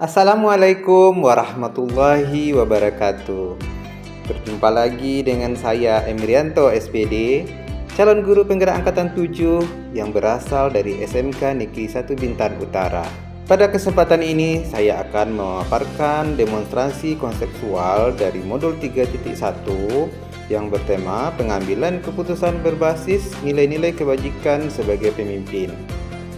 Assalamualaikum warahmatullahi wabarakatuh. Berjumpa lagi dengan saya Emrianto SPD, calon guru penggerak angkatan 7 yang berasal dari SMK Negeri 1 Bintan Utara. Pada kesempatan ini saya akan memaparkan demonstrasi konseptual dari modul 3.1 yang bertema pengambilan keputusan berbasis nilai-nilai kebajikan sebagai pemimpin.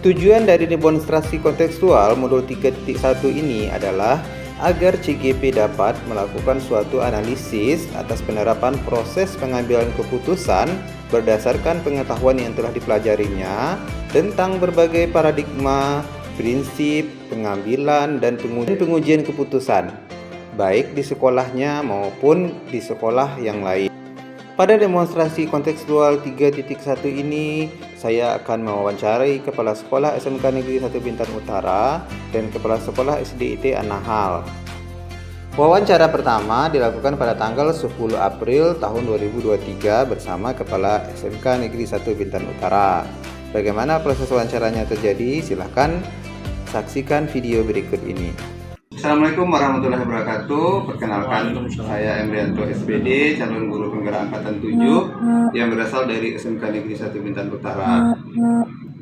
Tujuan dari demonstrasi kontekstual modul 3.1 ini adalah agar CGP dapat melakukan suatu analisis atas penerapan proses pengambilan keputusan berdasarkan pengetahuan yang telah dipelajarinya tentang berbagai paradigma, prinsip, pengambilan, dan pengujian keputusan, baik di sekolahnya maupun di sekolah yang lain. Pada demonstrasi kontekstual 3.1 ini, saya akan mewawancarai Kepala Sekolah SMK Negeri 1 Bintan Utara dan Kepala Sekolah SDIT An-Nahl. Wawancara pertama dilakukan pada tanggal 10 April tahun 2023 bersama Kepala SMK Negeri 1 Bintan Utara. Bagaimana proses wawancaranya terjadi? Silahkan saksikan video berikut ini. Assalamualaikum warahmatullahi wabarakatuh. Perkenalkan, saya Emrianto SPD, calon guru penggerak angkatan 7 yang berasal dari SMK Negeri 1 Bintan Utara.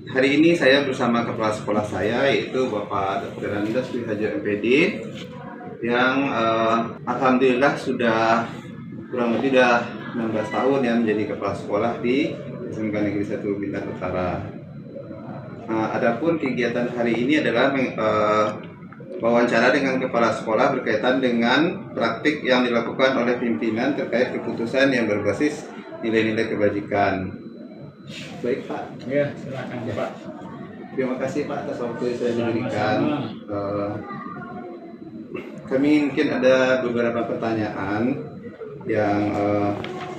Hari ini saya bersama kepala sekolah saya, yaitu Bapak Dr. Andas Wihaja MPD, yang alhamdulillah sudah kurang lebih 16 tahun yang menjadi kepala sekolah di SMK Negeri 1 Bintan Utara. Adapun kegiatan hari ini adalah wawancara dengan kepala sekolah berkaitan dengan praktik yang dilakukan oleh pimpinan terkait keputusan yang berbasis nilai-nilai kebajikan. Baik Pak. Ya, silakan Pak. Terima kasih Pak atas waktu yang saya diberikan. Kami mungkin ada beberapa pertanyaan yang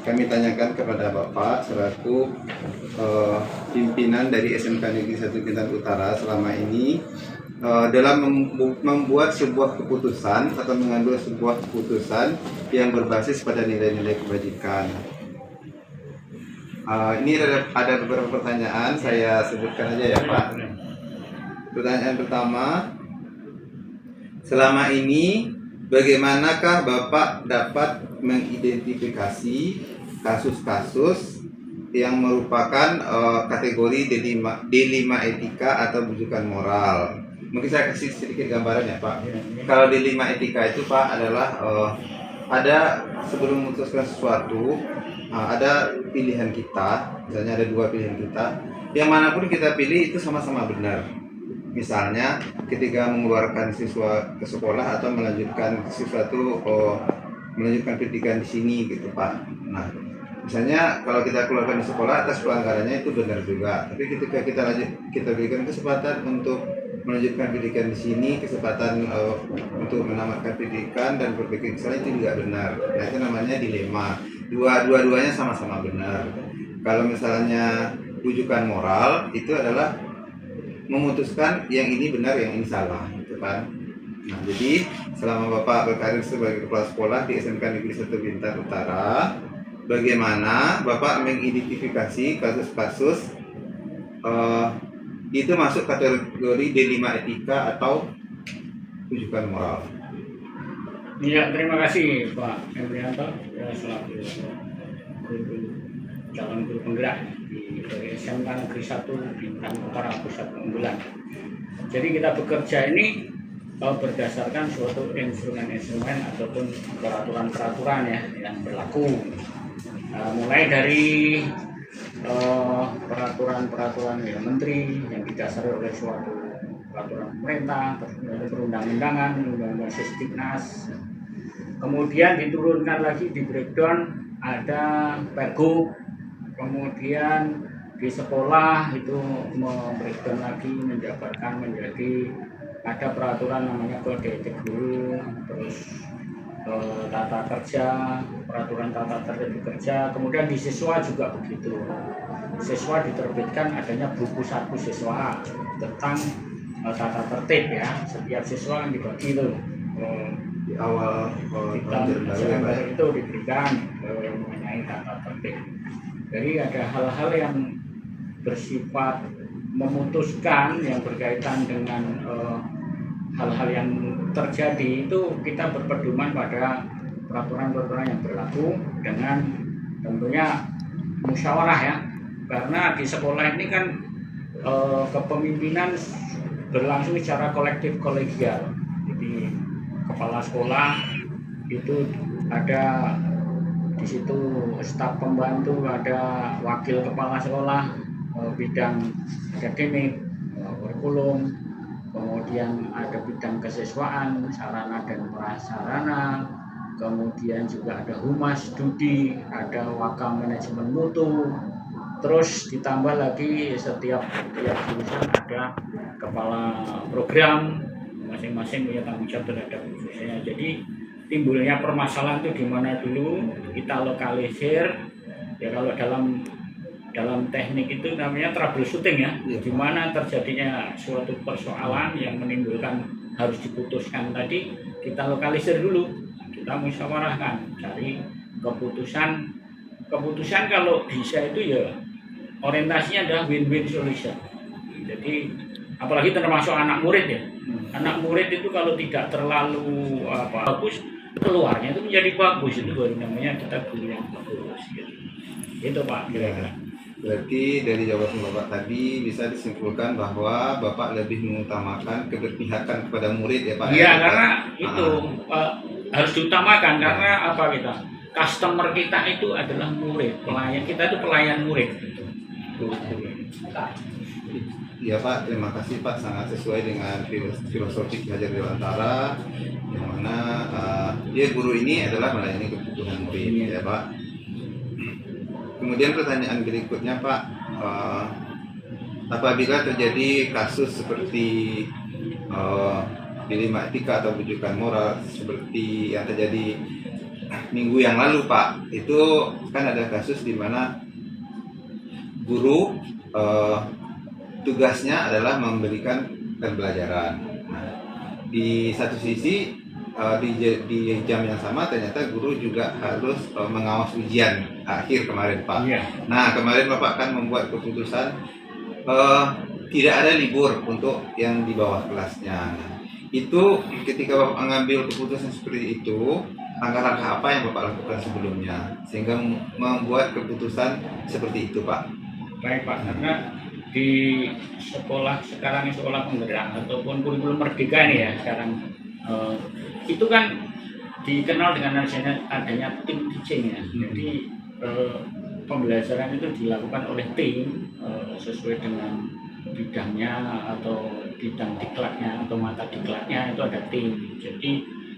kami tanyakan kepada Bapak selaku pimpinan dari SMK Negeri 1 Bintan Utara selama ini. Dalam membuat sebuah keputusan atau mengambil sebuah keputusan yang berbasis pada nilai-nilai kebajikan. Ini ada beberapa pertanyaan, saya sebutkan aja ya Pak. Pertanyaan pertama, selama ini bagaimanakah Bapak dapat mengidentifikasi kasus-kasus yang merupakan kategori D5 etika atau bujukan moral? Mungkin saya kasih sedikit gambaran ya Pak. Kalau D5 etika itu Pak adalah ada sebelum memutuskan sesuatu, ada pilihan kita, misalnya ada dua pilihan kita, yang manapun kita pilih itu sama-sama benar. Misalnya ketika mengeluarkan siswa ke sekolah atau melanjutkan sesuatu, melanjutkan pendidikan di sini gitu Pak. Nah, misalnya kalau kita keluarkan di sekolah atas pelanggarannya itu benar juga, tapi ketika kita berikan kesempatan untuk melanjutkan pendidikan di sini, kesempatan untuk menamatkan pendidikan dan berpikir kesalahan itu juga benar. Nah, itu namanya dilema. Dua-duanya sama-sama benar. Kalau misalnya rujukan moral itu adalah memutuskan yang ini benar, yang ini salah, gitu kan. Nah, jadi selama Bapak berkarir sebagai kepala sekolah di SMK Negeri 1 Bintan Utara, bagaimana Bapak mengidentifikasi kasus-kasus itu masuk kategori D5 etika atau rujukan moral? Iya, terima kasih Pak Emrianto selaku calon guru penggerak dari SMK Negeri 1 Bintan Utara Pusat Unggulan. Jadi kita bekerja ini berdasarkan suatu instrumen-instrumen ataupun peraturan-peraturan ya yang berlaku. Mulai dari peraturan-peraturan ya, menteri yang didasari oleh suatu peraturan pemerintah, perundang-undangan, undang-undang Sisdiknas. Kemudian diturunkan lagi di breakdown ada Pergub, kemudian di sekolah itu membreakdown lagi menjabarkan menjadi ada peraturan namanya kode etik guru, terus tata kerja, peraturan tata tertib kerja, kemudian di siswa juga begitu. Siswa diterbitkan adanya buku saku siswa tentang tata tertib ya, setiap siswa yang dibagi itu Di awal September itu diberikan mengenai tata tertib. Jadi ada hal-hal yang bersifat memutuskan yang berkaitan dengan hal-hal yang terjadi itu kita berpedoman pada peraturan-peraturan yang berlaku dengan tentunya musyawarah ya, karena di sekolah ini kan kepemimpinan berlangsung secara kolektif kolegial. Jadi kepala sekolah itu ada di situ, staf pembantu, ada wakil kepala sekolah, bidang akademik, kurikulum, kemudian ada bidang kesiswaan, sarana dan prasarana, kemudian juga ada humas studi, ada wakil manajemen mutu, terus ditambah lagi setiap jurusan ada kepala program, masing-masing punya tanggung jawab terhadap jurusannya. Jadi timbulnya permasalahan itu di mana dulu kita lokalisir ya, kalau dalam teknik itu namanya troubleshooting ya, di mana terjadinya suatu persoalan yang menimbulkan harus diputuskan tadi, kita lokalisir dulu, kita musyawarahkan, cari keputusan kalau bisa itu ya orientasinya adalah win-win solution. Jadi apalagi termasuk anak murid ya, anak murid itu kalau tidak terlalu bagus, keluarnya itu menjadi bagus, itu baru namanya kita guru yang bagus gitu. Itu Pak kira-kira. Berarti dari jawaban Bapak tadi bisa disimpulkan bahwa Bapak lebih mengutamakan keberpihakan kepada murid ya Pak? Iya, karena itu harus diutamakan, karena apa, customer kita itu adalah murid, pelayan kita itu pelayan murid. Iya Pak, terima kasih Pak, sangat sesuai dengan filosofi Ki Hajar Dewantara, yang mana guru ini adalah melayani kebutuhan murid ya Pak. Kemudian pertanyaan berikutnya Pak, apabila terjadi kasus seperti dilema etika atau bujukan moral seperti yang terjadi minggu yang lalu Pak, itu kan ada kasus di mana guru tugasnya adalah memberikan pembelajaran. Nah, di satu sisi di jam yang sama ternyata guru juga harus mengawas ujian akhir kemarin Pak. Iya. Nah kemarin Bapak kan membuat keputusan tidak ada libur untuk yang di bawah kelasnya. Nah, itu ketika Bapak mengambil keputusan seperti itu, langkah-langkah apa yang Bapak lakukan sebelumnya sehingga membuat keputusan seperti itu Pak? Baik Pak, karena di sekolah sekarang, sekolah penggerak ataupun kurikulum merdeka ini ya sekarang, itu kan dikenal dengan adanya tim teaching ya. Jadi pembelajaran itu dilakukan oleh tim sesuai dengan bidangnya atau bidang diklatnya atau mata diklatnya, itu ada tim. Jadi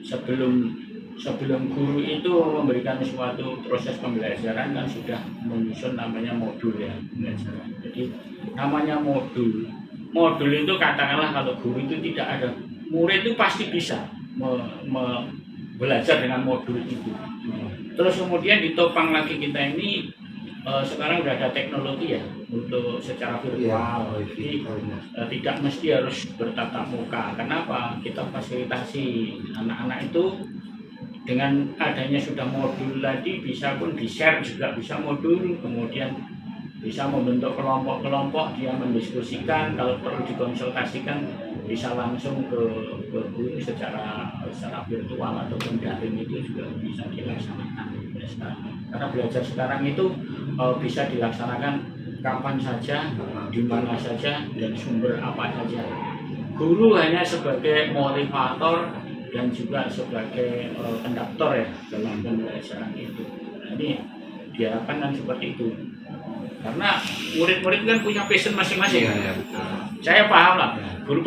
sebelum guru itu memberikan suatu proses pembelajaran kan sudah menyusun namanya modul ya pembelajaran. Jadi namanya modul itu katakanlah kalau guru itu tidak ada, murid itu pasti bisa belajar dengan modul itu. Terus kemudian ditopang lagi kita ini sekarang sudah ada teknologi ya untuk secara virtual. Jadi tidak mesti harus bertatap muka. Kenapa? Kita fasilitasi anak-anak itu dengan adanya sudah modul tadi, bisa pun di-share juga bisa modul, kemudian bisa membentuk kelompok-kelompok, dia mendiskusikan, kalau perlu dikonsultasikan bisa langsung ke guru secara virtual ataupun daring, itu juga bisa dilaksanakan. Karena belajar sekarang itu bisa dilaksanakan kapan saja, di mana saja, dan sumber apa saja. Guru hanya sebagai motivator dan juga sebagai konduktor ya dalam pembelajaran itu. Nah, ini diharapkan kan seperti itu. Karena murid-murid kan punya passion masing-masing. Saya paham lah, guru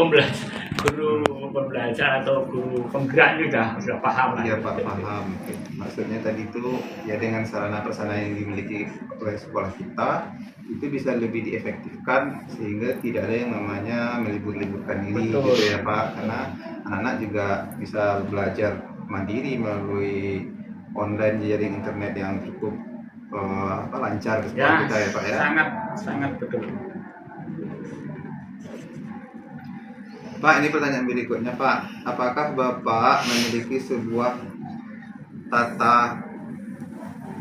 pembelajar atau guru penggerak sudah paham lah. Iya Pak, paham. Maksudnya tadi itu ya dengan sarana prasarana yang dimiliki oleh sekolah kita itu bisa lebih diefektifkan sehingga tidak ada yang namanya melibur-liburkan diri. Betul. Gitu ya Pak, karena anak-anak juga bisa belajar mandiri melalui online jaring internet yang cukup lancar ke sekolah kita ya Pak ya. Sangat betul. Pak, ini pertanyaan berikutnya Pak, apakah Bapak memiliki sebuah tata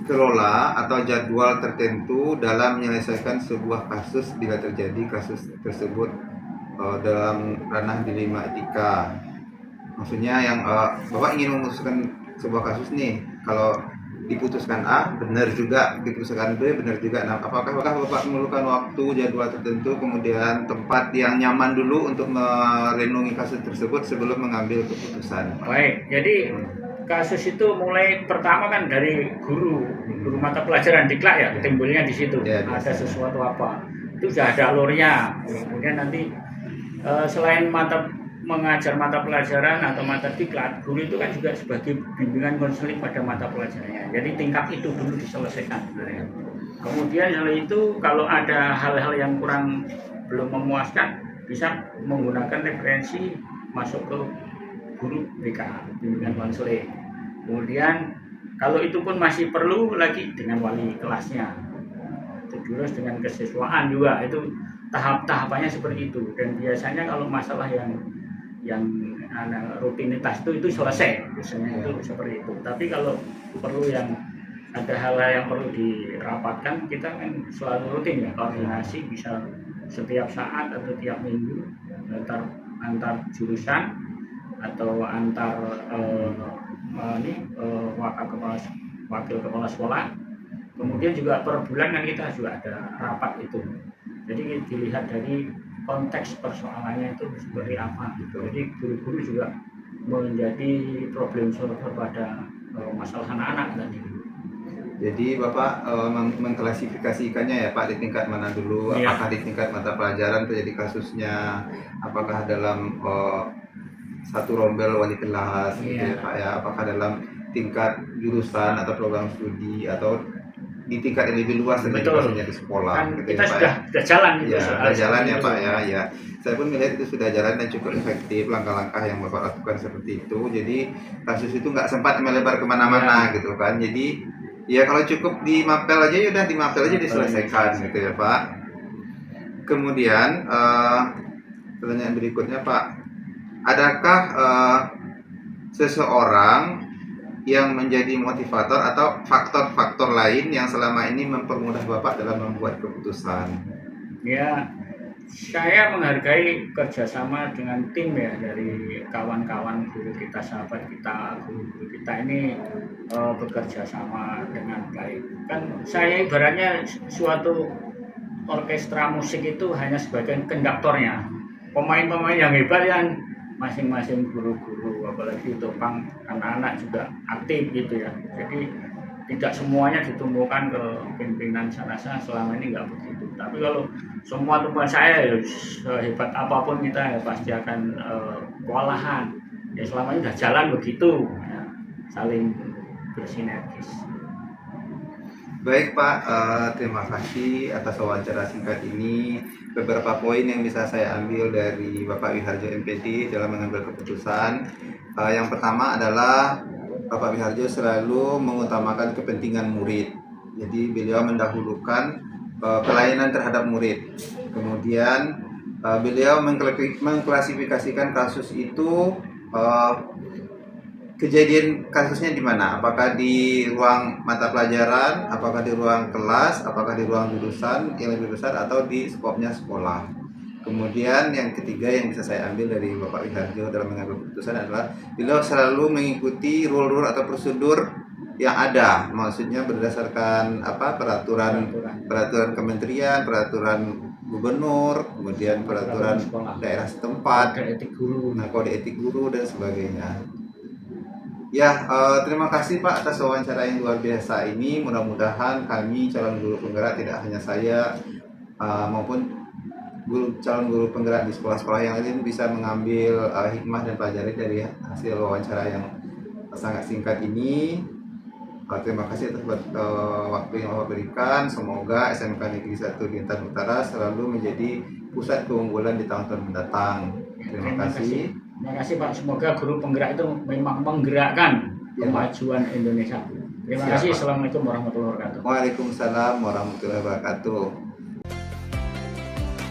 kelola atau jadwal tertentu dalam menyelesaikan sebuah kasus bila terjadi kasus tersebut dalam ranah dilema etika? Maksudnya yang Bapak ingin memutuskan sebuah kasus nih, kalau diputuskan A benar juga, diputuskan B benar juga. Nah, apakah Bapak memerlukan waktu, jadwal tertentu, kemudian tempat yang nyaman dulu untuk merenungi kasus tersebut sebelum mengambil keputusan? Baik, jadi kasus itu mulai pertama kan dari guru mata pelajaran diklat ya, timbulnya di situ. Ya, ada sesuatu apa, itu sudah ada alurnya. Kemudian nanti selain mengajar mata pelajaran atau mata diklat, guru itu kan juga sebagai bimbingan konseling pada mata pelajarannya. Jadi tingkat itu dulu diselesaikan sebenarnya. Kemudian setelah itu kalau ada hal-hal yang belum memuaskan, bisa menggunakan referensi masuk ke guru BK, bimbingan konseling. Kemudian kalau itu pun masih perlu lagi dengan wali kelasnya, terus dengan kesiswaan juga, itu tahapannya seperti itu. Dan biasanya kalau masalah yang rutinitas itu selesai biasanya, itu seperti itu. Tapi kalau perlu yang ada hal-hal yang perlu dirapatkan, kita kan selalu rutin ya, koordinasi bisa setiap saat atau tiap minggu antar jurusan atau antar wakil kepala sekolah. Kemudian juga per bulan kan kita juga ada rapat itu. Jadi dilihat dari konteks persoalannya itu seperti apa gitu. Jadi guru-guru juga menjadi problem solver pada masalah anak-anak tadi. Jadi Bapak mengklasifikasikannya ya Pak, di tingkat mana dulu? Iya. Apakah di tingkat mata pelajaran terjadi kasusnya? Apakah dalam satu rombel wali kelas gitu ya Pak ya? Apakah dalam tingkat jurusan atau program studi, atau di tingkat yang lebih luas maksudnya di sekolah kan gitu kita ya Pak sudah jalan gitu. Ya, sudah jalan ya Pak ya. Ya, saya pun melihat itu sudah jalan dan cukup efektif langkah-langkah yang Bapak lakukan seperti itu. Jadi kasus itu nggak sempat melebar kemana-mana gitu kan. Jadi ya kalau cukup di mapel aja, ya udah di mapel aja diselesaikan gitu ya Pak. Kemudian pertanyaan berikutnya Pak, adakah seseorang yang menjadi motivator atau faktor-faktor lain yang selama ini mempermudah Bapak dalam membuat keputusan? Ya, saya menghargai kerjasama dengan tim ya, dari kawan-kawan guru kita, sahabat kita, guru-guru kita ini bekerja sama dengan baik. Kan saya ibaratnya suatu orkestra musik itu hanya sebagai konduktornya. Pemain-pemain yang hebat yang masing-masing guru-guru, apalagi topang anak-anak juga aktif gitu ya. Jadi tidak semuanya ditumpukan ke pimpinan sana-sana, selama ini nggak begitu. Tapi kalau semua tumpuan saya ya, sehebat apapun kita ya pasti akan kewalahan. Ya selama ini sudah jalan begitu, ya, saling bersinergis. Baik Pak, terima kasih atas wawancara singkat ini. Beberapa poin yang bisa saya ambil dari Bapak Wiharjo MPD dalam mengambil keputusan. Yang pertama adalah Bapak Wiharjo selalu mengutamakan kepentingan murid. Jadi beliau mendahulukan pelayanan terhadap murid. Kemudian beliau mengklasifikasikan kasus itu, kejadian kasusnya di mana? Apakah di ruang mata pelajaran, apakah di ruang kelas, apakah di ruang jurusan yang lebih besar, atau di skopnya sekolah. Kemudian yang ketiga yang bisa saya ambil dari Bapak Wiharjo dalam mengambil keputusan adalah beliau selalu mengikuti rule atau prosedur yang ada. Maksudnya berdasarkan peraturan kementerian, peraturan gubernur, kemudian peraturan daerah setempat, kode etik guru dan sebagainya. Ya, terima kasih Pak atas wawancara yang luar biasa ini. Mudah-mudahan kami calon guru penggerak, tidak hanya saya maupun calon guru penggerak di sekolah-sekolah yang lain, bisa mengambil hikmah dan pelajari dari hasil wawancara yang sangat singkat ini. Terima kasih atas waktu yang Bapak berikan. Semoga SMK Negeri 1 Bintan Utara selalu menjadi pusat keunggulan di tahun-tahun mendatang. Terima kasih. Terima kasih Pak. Semoga guru penggerak itu memang menggerakkan kemajuan Indonesia. Terima kasih. Assalamualaikum warahmatullahi wabarakatuh. Waalaikumsalam warahmatullahi wabarakatuh.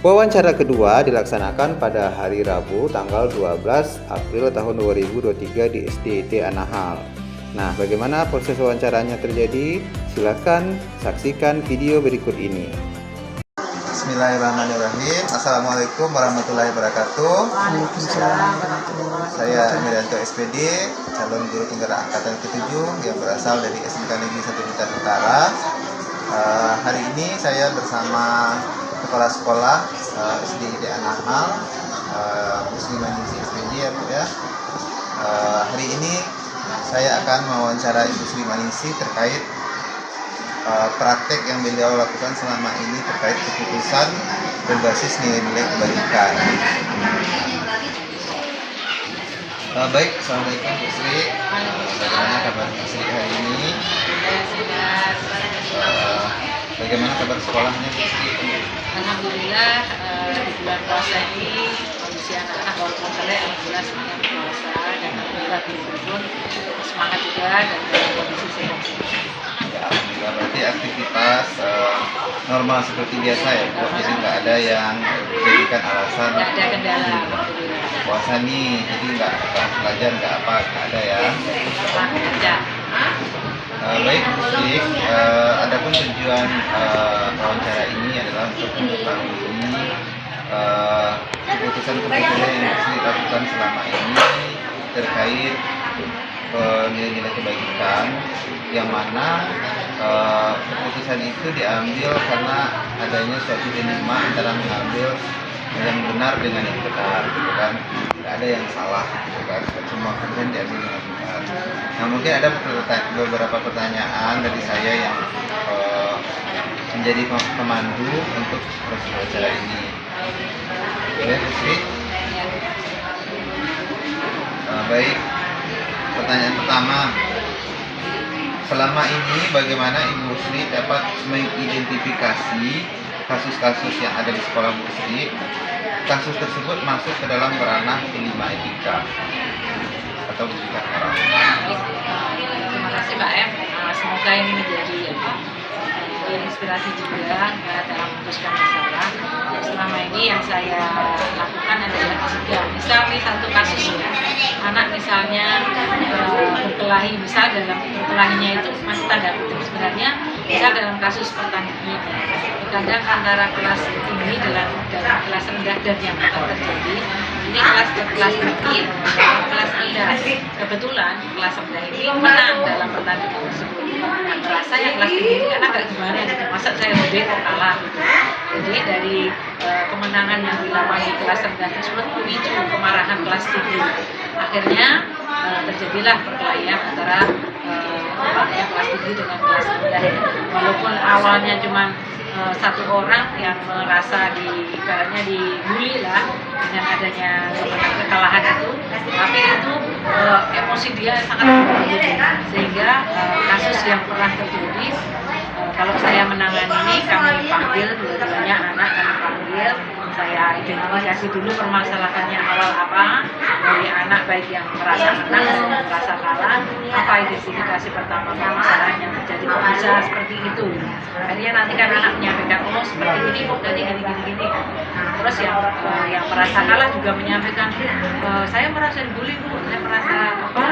Wawancara kedua dilaksanakan pada hari Rabu tanggal 12 April tahun 2023 di SDIT Anahal. Nah, bagaimana proses wawancaranya terjadi? Silakan saksikan video berikut ini. Bismillahirrahmanirrahim. Assalamualaikum warahmatullahi wabarakatuh. Saya Emirianto SPD, calon guru penggerak angkatan ke-7 yang berasal dari SMK Negeri 1 Blitar Utara. Hari ini saya bersama kepala sekolah SD Anahal, Muslimah Ningsi SPD ya Bu ya. Hari ini saya akan mewawancarai Ibu Sri Maningsi terkait praktek yang beliau lakukan selama ini terkait keputusan berbasis nilai-nilai kebajikan. Baik, Assalamualaikum Bu Sri. Bagaimana kabar Bu Sri hari ini? Bagaimana kabar sekolahnya Bu Sri? Alhamdulillah di bulan puasa ini kondisi anak-anak walaupun alhamdulillah semuanya berpuasa dan alhamdulillah guru pun semangat juga dan dalam kondisi sehat. Ya, alhamdulillah berarti aktivitas normal seperti biasa ya Bu. Jadi nggak ada yang dijadikan alasan. Nggak ada kendala alhamdulillah. Puasa nih, jadi nggak belajar nggak apa, nggak ada ya. Setelah kerja. Baik Bu Sri, adapun tujuan wawancara ini adalah untuk mengetahui keputusan-keputusan yang Bu Sri lakukan selama ini terkait nilai-nilai kebajikan, yang mana keputusan itu diambil karena adanya suatu dilema antara mengambil yang benar dengan yang benar, gitu kan? Tidak ada yang salah, gitu kan? Semua keputusan diambil dengan benar. Nah, mungkin ada beberapa pertanyaan dari saya yang menjadi pemandu untuk proses wawancara ini. Oke, Bu Sri. Baik. Pertanyaan pertama, selama ini bagaimana Ibu Sri dapat mengidentifikasi kasus-kasus yang ada di sekolah Bu Sri? Kasus tersebut masuk ke dalam ranah kelima etika atau etika moral. Terima kasih Mbak Em. Semoga ini menjadi inspirasi juga dalam memutuskan masalah. Selama ini yang saya lakukan adalah tiga. Misalnya satu kasus ya, anak misalnya berkelahi, misal dalam berkelahinya itu masih tanda kutip sebenarnya, misal dalam kasus pertandingan kadang antara kelas tinggi dengan kelas rendah dan yang akan terjadi ini kelas tinggi kelas rendah, kebetulan kelas rendah ini menang dalam pertandingan tersebut. Nah, merasa yang kelas tinggi ini karena agak gimana gitu, masa saya gede kok kalah gitu. Jadi dari kemenangan yang dilakukan kelas rendah tersebut memicu kemarahan kelas tinggi. Akhirnya terjadilah perkelahian antara kelas tinggi dengan kelas rendah. Walaupun awalnya cuma satu orang yang merasa ibaratnya dibully lah dengan adanya kekalahan itu, tapi itu emosi dia sangat tinggi sehingga kasus yang pernah terjadi kalau saya menangani ini kami panggil dua-duanya anak, kami panggil, saya identifikasi dulu permasalahannya awal apa dari anak, baik yang merasa menang maupun merasa kalah, apa identifikasi pertama permasalahan yang terjadi kok bisa seperti itu. Akhirnya nanti kan anak menyampaikan, oh seperti ini kok jadi gini. Terus yang merasa kalah juga menyampaikan, saya merasa dibully Bu, saya merasa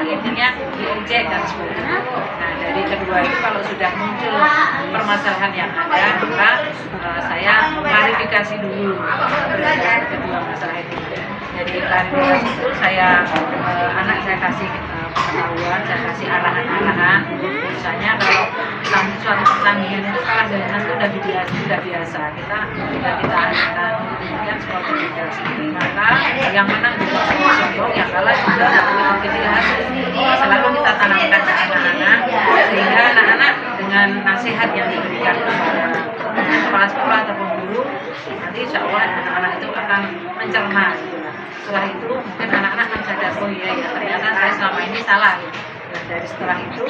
intinya diejek dan sebagainya. Nah dari kedua itu kalau sudah muncul permasalahan yang ada, maka saya klarifikasi dulu kedua masalah itu. Jadi klarifikasi itu anak saya kasih pengetahuan, saya kasih arahan-arahan. Misalnya kalau suatu pertandingan itu kalah dari menang itu sudah biasa. Kita arahkan kemudian sportivitas. Maka yang menang juga sombong, yang kalah juga begitu hasil. Selalu kita tanamkan ke anak-anak sehingga anak-anak dengan nasihat yang diberikan kepada kepala sekolah ataupun guru, nanti insya Allah anak-anak itu akan mencerna gitu. Setelah itu mungkin anak-anak akan sadar, oh iya ya ternyata saya selama ini salah gitu. Dan dari setelah itu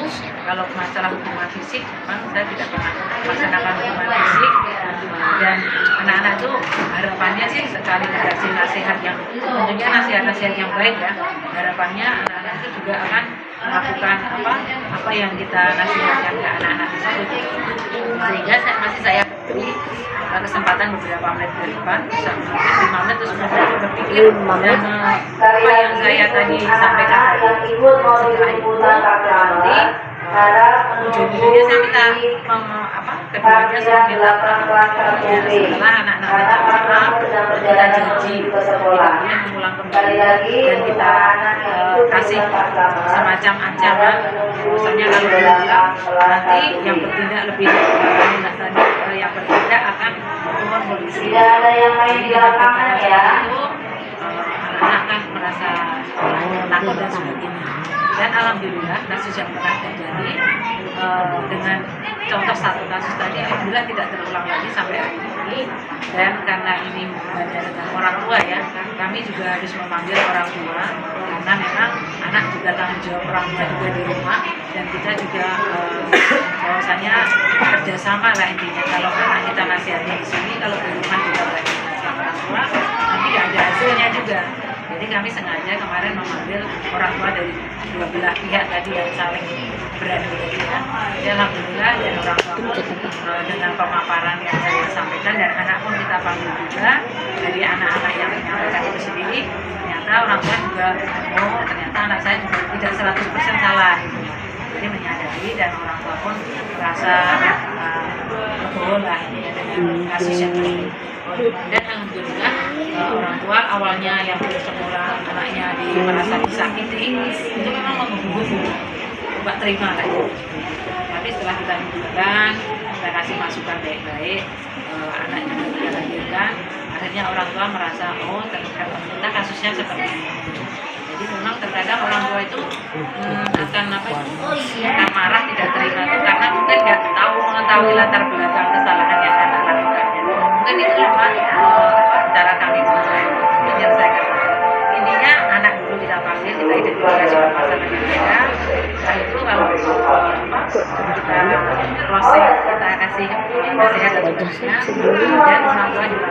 kalau masalah hukuman fisik memang saya tidak pernah melaksanakan hukuman fisik, dan anak-anak itu harapannya sih sekali dikasih nasihat yang tentunya nasihat-nasihat yang baik ya, harapannya anak-anak itu juga akan melakukan apa yang kita nasihatkan ke anak-anak tersebut, sehingga saya beri kesempatan beberapa menit ke depan, bisa mungkin 5 menit terus berpikir dan apa yang saya tadi sampaikan tadi. Setelah itu nanti ujung-ujungnya saya minta keduanya sudah minta maaf. Ya, setelah anak-anak minta maaf, kita janji tidak boleh mengulang kembali dan kita kasih semacam ancaman. Misalnya kalau diulang nanti yang bertindak lebih yang bertindak akan membawa polisi. Jadi dengan kata itu anak-anak kan merasa takut dan sebagainya. Dan alhamdulillah kasus yang pernah terjadi dengan contoh satu kasus tadi alhamdulillah tidak terulang lagi sampai hari ini. Dan karena ini hubungannya dengan orang tua ya, kami juga harus memanggil orang tua karena memang anak juga tanggung jawab orang tua juga di rumah, dan kita juga bahwasanya kerjasama lah intinya. Kalau anak kita nasihatnya di sini, kalau di rumah juga belajar sama orang tua, nanti nggak ada hasilnya juga. Jadi kami sengaja kemarin memanggil orang tua dari dua belah pihak tadi yang saling beradu tadi ya. Jadi alhamdulillah dan orang tua pun dengan pemaparan yang saya sampaikan, dan anak pun kita panggil juga dari anak-anak yang menyampaikan itu sendiri. Ternyata orang tua juga, oh ternyata anak saya juga tidak 100% salah gitu. Jadi menyadari, dan orang tua pun merasa legowo lah ya, dengan kasus yang ini. Dan alhamdulillah orang tua awalnya yang semula anaknya merasa disakiti itu memang menghubungi coba terima lah ya. Tapi setelah kita hubungkan, kita kasih masukan baik-baik, anaknya kita lahirkan, akhirnya orang tua merasa oh ternyata kasusnya seperti ini. Jadi memang terkadang orang tua itu akan akan marah, tidak terima itu karena mungkin nggak mengetahui latar belakang kesalahan yang anak lakukan. Mungkin itulah Pak cara kami menyelesaikan. Intinya anak dulu kita panggil, kita identifikasi permasalahan yang ada. Setelah itu kalau kita proses, kita kasih nasihat dan sebagainya, dan orang tua juga.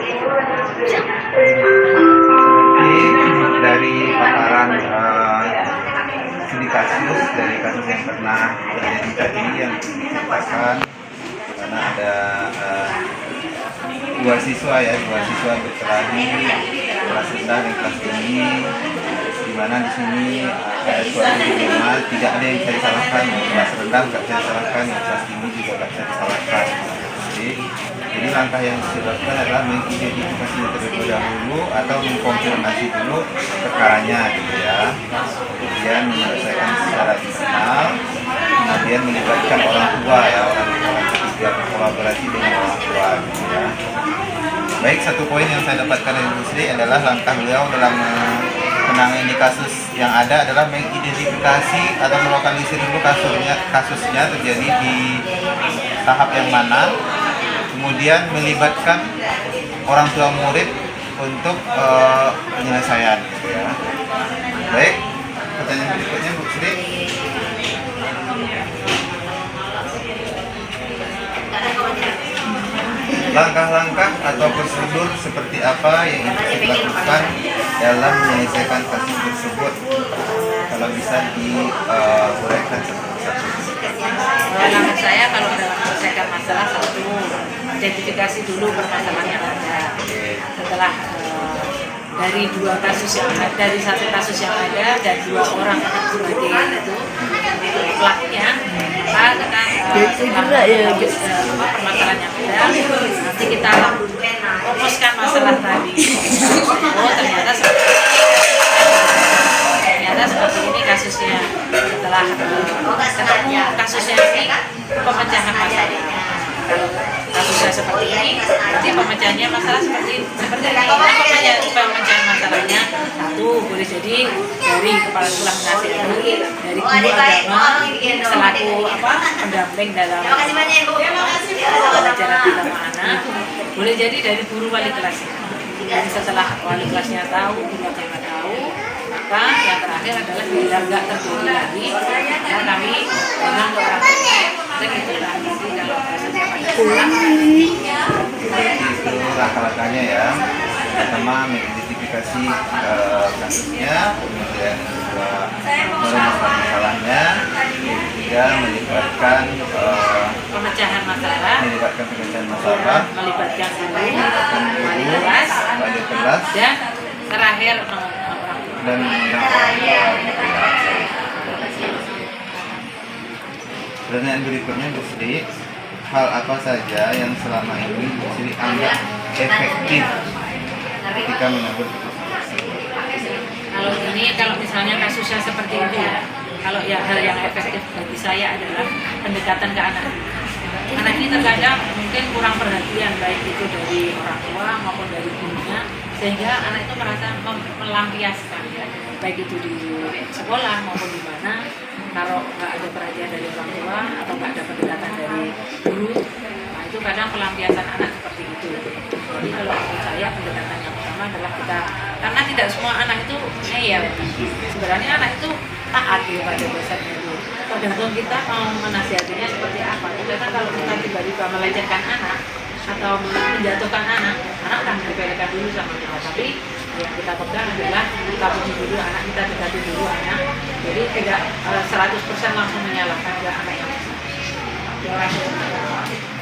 Dari paparan studi kasus dari kasus yang pernah terjadi tadi yang diceritakan, karena ada dua siswa berkelahi kelas rendah dan kelas tinggi, di mana di sini ada suatu dilema, tidak ada yang bisa disalahkan, kelas rendah nggak bisa disalahkan, kelas tinggi juga nggak bisa disalahkan. Jadi langkah yang dilakukan adalah mengidentifikasi terlebih dahulu atau mengkonfirmasi dulu perkaranya gitu ya. Kemudian menyelesaikan secara internal, kemudian melibatkan orang tua ya, orang ketiga berkolaborasi dengan orang tua gitu ya. Baik, satu poin yang saya dapatkan dari Bu Sri adalah langkah beliau dalam menangani kasus yang ada adalah mengidentifikasi atau melokalisir dulu kasusnya terjadi di tahap yang mana, kemudian melibatkan orang tua murid untuk penyelesaian gitu ya. Baik, pertanyaan berikutnya Bu Sri. Langkah-langkah atau prosedur seperti apa yang dilakukan dalam menyelesaikan kasus tersebut? Kalau bisa diuraikan satu-satu. Menurut saya kalau dalam menyelesaikan masalah, satu, identifikasi dulu permasalahan yang ada. Setelah dari satu kasus yang ada dan dua orang sebagai itu pelakunya, permasalahan yang ada, nanti kita fokuskan masalah tadi. Oh ternyata seperti ini kasusnya. Setelah ketemu kasusnya ini, pemecahan masalahnya. Kalau kasusnya seperti ini, nanti pemecahannya masalah seperti ini. Pemecahan masalahnya satu, boleh jadi dari kepala sekolah menasihati, dari guru agama selaku pendamping dalam pelajaran agama anak, boleh jadi dari guru wali kelas. Dan setelah wali kelasnya tahu, gurunya nggak tahu, maka yang terakhir adalah bila nggak terjadi lagi, maka kami dengan orang tua dan itulah nanti kalau setiap ada pulang. Itu langkah-langkahnya ya. Pertama mengidentifikasi kasusnya, kemudian juga merumuskan masalahnya, ketiga melibatkan pemecahan masalah, melibatkan guru, wali kelas, dan terakhir dan pertanyaan berikutnya Bu Sri, hal apa saja yang selama ini Bu Sri anggap efektif ketika mengambil keputusan? Kalau misalnya kasusnya seperti itu ya, kalau ya hal yang efektif bagi saya adalah pendekatan ke anak. Anak ini terkadang mungkin kurang perhatian baik itu dari orang tua maupun dari gurunya, sehingga anak itu merasa melampiaskan ya, baik itu di sekolah maupun di mana. Kalau nggak ada perhatian dari orang tua atau nggak ada pendekatan dari guru, nah itu kadang pelampiasan anak seperti itu. Jadi kalau menurut saya pendekatan yang pertama adalah kita, karena tidak semua anak itu ngeyel. Sebenarnya anak itu taat ya pada dasarnya itu. Tergantung kita mau menasihatinya seperti apa. Karena kalau kita tiba-tiba melecehkan anak atau menjatuhkan anak akan diberikan dulu sama kita. Tapi yang kita pegang adalah kita puji dulu anak, kita dekati dulu anak. Jadi tidak 100% langsung menyalahkan ke anak yang besar.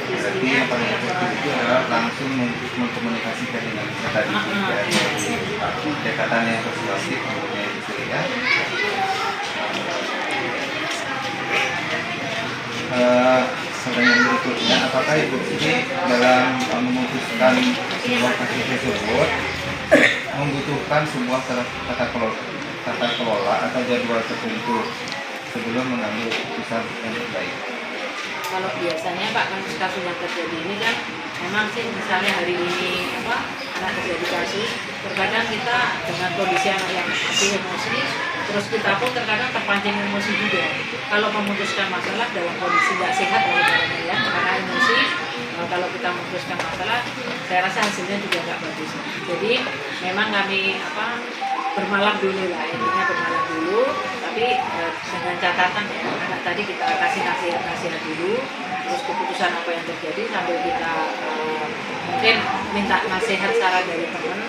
Berarti yang paling efektif itu adalah langsung mengkomunikasikan dengan kita tadi pendekatan yang persuasif mengenai itu ya. Sebenarnya berikutnya, apakah Ibu Sri dalam memutuskan sebuah kasus tersebut membutuhkan sebuah tata kelola atau jadwal tertentu sebelum mengambil keputusan yang terbaik? Kalau biasanya Pak, kasus yang terjadi ini kan memang sih misalnya hari ini anak terjadi kasus, terkadang kita dengan kondisi anak yang masih emosi, terus kita pun terkadang terpancing emosi juga. Kalau memutuskan masalah dalam kondisi nggak sehat ya, karena emosi, kalau kita memutuskan masalah, saya rasa hasilnya juga nggak bagus. Jadi memang kami bermalam dulu lah, intinya bermalam dulu, tapi dengan catatan ya, anak tadi kita kasih nasihat dulu, terus keputusan apa yang terjadi sambil kita mungkin minta nasihat saran dari teman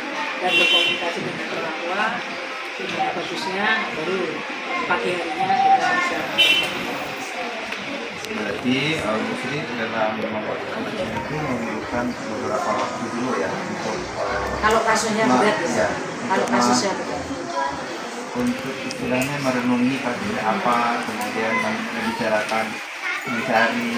dan berkomunikasi dengan orang tua, gimana bagusnya, baru pagi harinya kita bisa. Berarti Bu Sri dalam membuat keputusan itu memerlukan beberapa waktu dulu ya untuk kalau kasusnya berat ya, kalau kasusnya berat untuk istilahnya merenungi kasusnya apa, kemudian membicarakan, mencari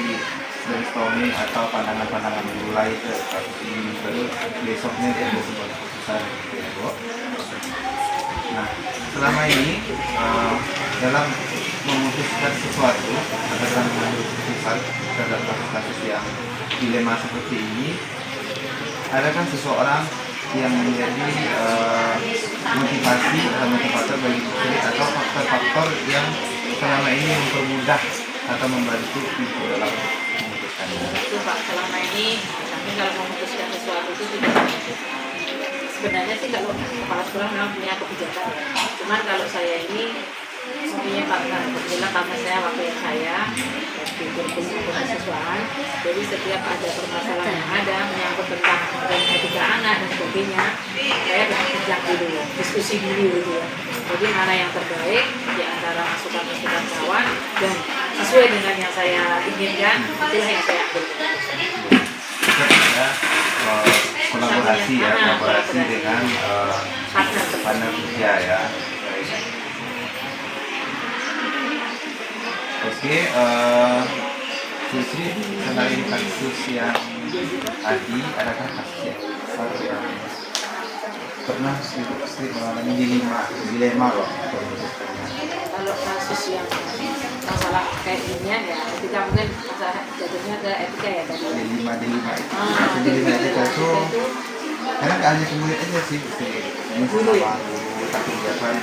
brainstorming atau pandangan-pandangan mulai ke kasus ini, baru besoknya dia ada sebuah keputusan gitu ya Bu. Nah, selama ini dalam memutuskan sesuatu atau dalam mengambil keputusan terhadap kasus-kasus yang dilema seperti ini, adakah seseorang yang menjadi motivasi atau motivator bagi Bu Sri atau faktor-faktor yang selama ini mempermudah atau membantu Ibu dalam memutuskannya? Itu Pak, selama ini kami kalau memutuskan sesuatu itu tidak sebenarnya sih kalau kepala sekolah memang punya kebijakan. Cuman kalau saya ini mempunyai partner, kebetulan karena saya waktu yang saya di kurikulum kemahasiswaan, jadi setiap ada permasalahan yang ada menyangkut tentang etika anak dan sebagainya, saya berbincang dulu, diskusi dulu gitu ya. Jadi mana yang terbaik di antara masukan-masukan kawan dan sesuai dengan yang saya inginkan, itulah yang saya ambil. Kolaborasi dengan partner kerja ya. Oke, Bu Sri, selain kasus yang tadi, adakah kasus yang besar yang pernah Bu Sri mengalami dilema loh? Kalau kasus yang masalah kayak ginian ya, kita mungkin masalah jatuhnya ke etika ya tadi. Dilema itu karena nggak hanya ke murid aja sih, Bu Sri. Ini sama guru, tapi dia kan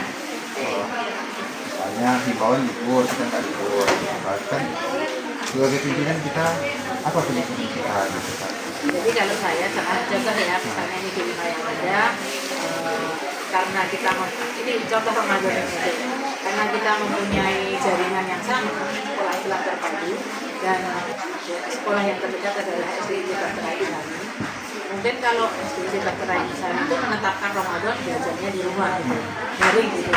misalnya himbauan libur, kita nggak libur, bahkan sebagai pimpinan kita apa kebijakan kita gitu kan. Jadi kalau saya contoh ya, misalnya ini di lima yang ada, karena kita ini contoh Ramadan itu, karena kita mempunyai jaringan yang sama, sekolah Islam terpadu dan sekolah yang terdekat adalah SDIJ Bahtera Islami. Mungkin kalau SDIJ Bahtera Islami itu menetapkan Ramadan belajarnya di rumah gitu, daring gitu.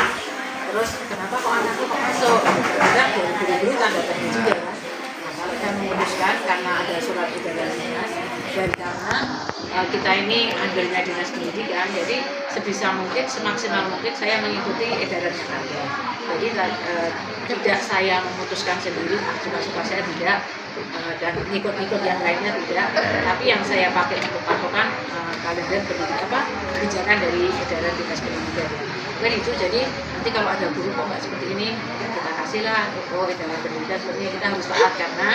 Terus kenapa kok anakku kok masuk? Kadang guru-guru tanda tanya juga kan. Nah, kalau saya memutuskan karena ada surat edaran dinas dan karena kita ini undernya dinas pendidikan, jadi sebisa mungkin semaksimal mungkin saya mengikuti edaran yang ada. Jadi tidak saya memutuskan sendiri, suka-suka saya tidak, dan ikut-ikut yang lainnya tidak. Tapi yang saya pakai untuk patokan kalender kebijakan dari edaran Dinas Pendidikan. Mungkin itu, jadi nanti kalau ada guru kok nggak seperti ini, ya kita kasihlah edaran pendidikan seperti ini, kita harus taat karena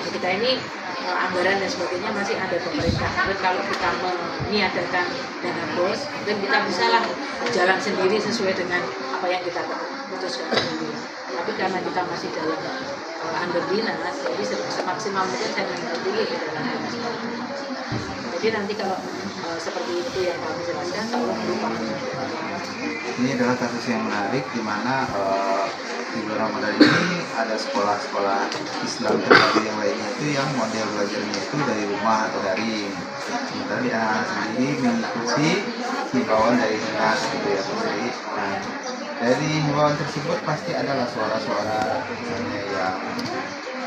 kita ini anggaran dan sebagainya masih ada pemerintah. Dan kalau kita meniadakan dana bos, mungkin kita bisa lah berjalan sendiri sesuai dengan apa yang kita putuskan sendiri. Tapi karena kita masih dalam under dinas, jadi semaksimal mungkin saya mengikuti dalam dinas. Jadi nanti kalau seperti itu yang kami jelaskan, tolong lupa. Ini adalah kasus yang menarik di mana di bulan Ramadan ini ada sekolah-sekolah Islam terbaru yang lainnya itu yang model belajarnya itu dari rumah atau daring. Sementara di anak sendiri mengikuti himbauan dari dinas gitu ya Putri. Nah, dari himbauan tersebut pasti adalah suara-suara misalnya yang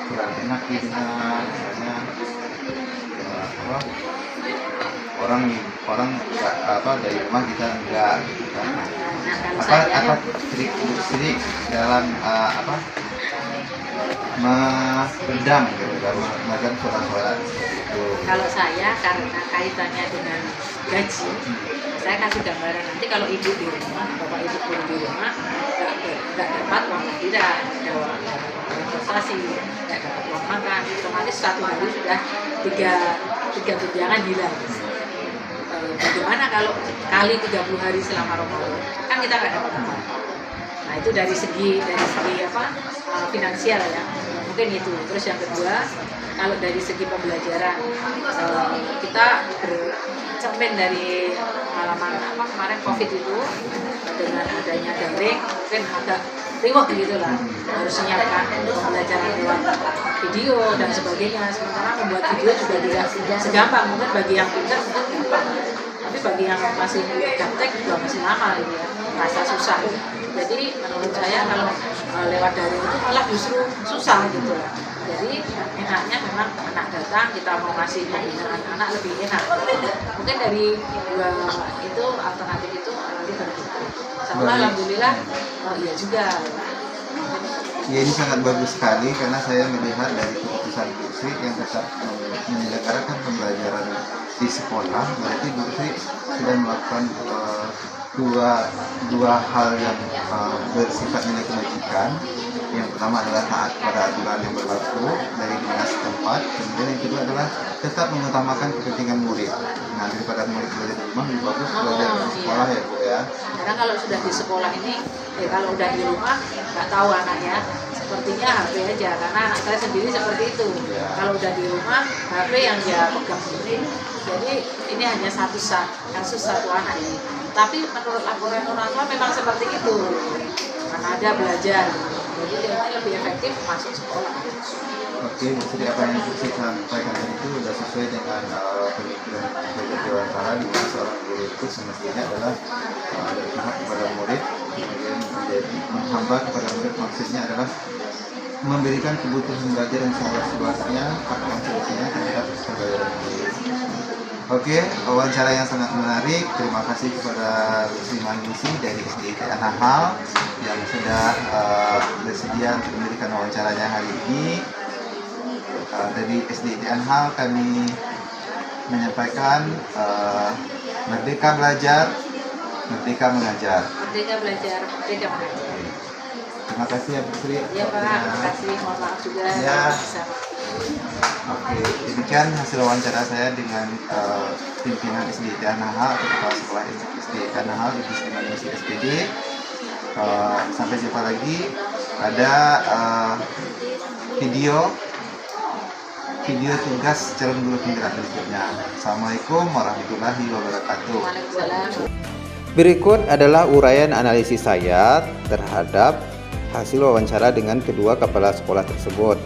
kurang enak didengar, misalnya orang dari rumah kita enggak gitu kan. Apa trik dalam meredam gitu kan, meredam suara-suara itu. Kalau saya karena kaitannya dengan gaji, saya kasih gambaran nanti kalau ibu di rumah, bapak ibu pun di rumah nggak dapat uang, tidak ada uang investasi, nggak dapat uang makan, otomatis satu hari sudah tiga tunjangan hilang. Bagaimana kalau kali 30 hari selama Ramadan, kan kita nggak dapat apa. Nah itu dari segi finansial ya, mungkin itu. Terus yang kedua, kalau dari segi pembelajaran, kita bercermin dari pengalaman kemarin COVID itu, dengan adanya daring mungkin agak riwah gitu lah, harus menyiapkan pembelajaran lewat video dan sebagainya. Sementara membuat video juga tidak segampang, mungkin bagi yang pintar mungkin gampang, tapi bagi yang masih gaptek juga masih lama gitu ya, merasa susah. Jadi menurut saya kalau lewat daring itu malah justru susah gitu lah. Jadi enaknya memang anak datang, kita mau ngasih pembinaan anak lebih enak. Mungkin dari dua itu alternatif itu nanti terbuka. Sama alhamdulillah, iya juga. Ya ini sangat bagus sekali karena saya melihat dari keputusan Bu Sri yang tetap menyelenggarakan pembelajaran di sekolah, berarti Bu Sri sudah melakukan dua hal yang bersifat nilai kebajikan. Yang pertama adalah taat pada aturan yang berlaku dari dinas tempat, kemudian yang kedua adalah tetap mengutamakan kepentingan murid. Nah, daripada murid belajar di rumah lebih bagus belajar di sekolah ya Bu ya. Karena kalau sudah di sekolah ini, kalau udah di rumah nggak tahu anaknya, sepertinya HP aja. Karena anak saya sendiri seperti itu. Kalau udah di rumah, HP yang dia pegang sendiri. Jadi ini hanya kasus satu anak ini. Tapi menurut laporan orang tua memang seperti itu. Karena ada belajar. Jadi dia lebih efektif masuk sekolah. Oke, jadi apa yang saya sampaikan itu sudah sesuai dengan pemikiran Bapak Dewantara, di mana seorang guru itu semestinya adalah berpihak kepada murid, kemudian menjadi menghamba kepada murid, maksudnya adalah memberikan kebutuhan belajar yang seluas-luasnya, hak konstitusinya terhadap pembelajaran murid. Oke, wawancara yang sangat menarik. Terima kasih kepada Bu Sri Maningsi dari SDIT Anahal yang sudah bersedia untuk memberikan wawancaranya hari ini. Dari SDIT Anahal kami menyampaikan merdeka belajar, merdeka mengajar. Merdeka belajar, merdeka mengajar. Terima kasih ya Bu Sri. Iya Pak, terima kasih. Mohon maaf juga. Ya. Oke, demikian hasil wawancara saya dengan pimpinan SDIT Anahal atau kepala sekolah SDIT Anahal di Divisi SPD. Sampai jumpa lagi. Ada video tugas calon guru penggerak berikutnya. Assalamualaikum warahmatullahi wabarakatuh. Waalaikumsalam. Berikut adalah uraian analisis saya terhadap hasil wawancara dengan kedua kepala sekolah tersebut.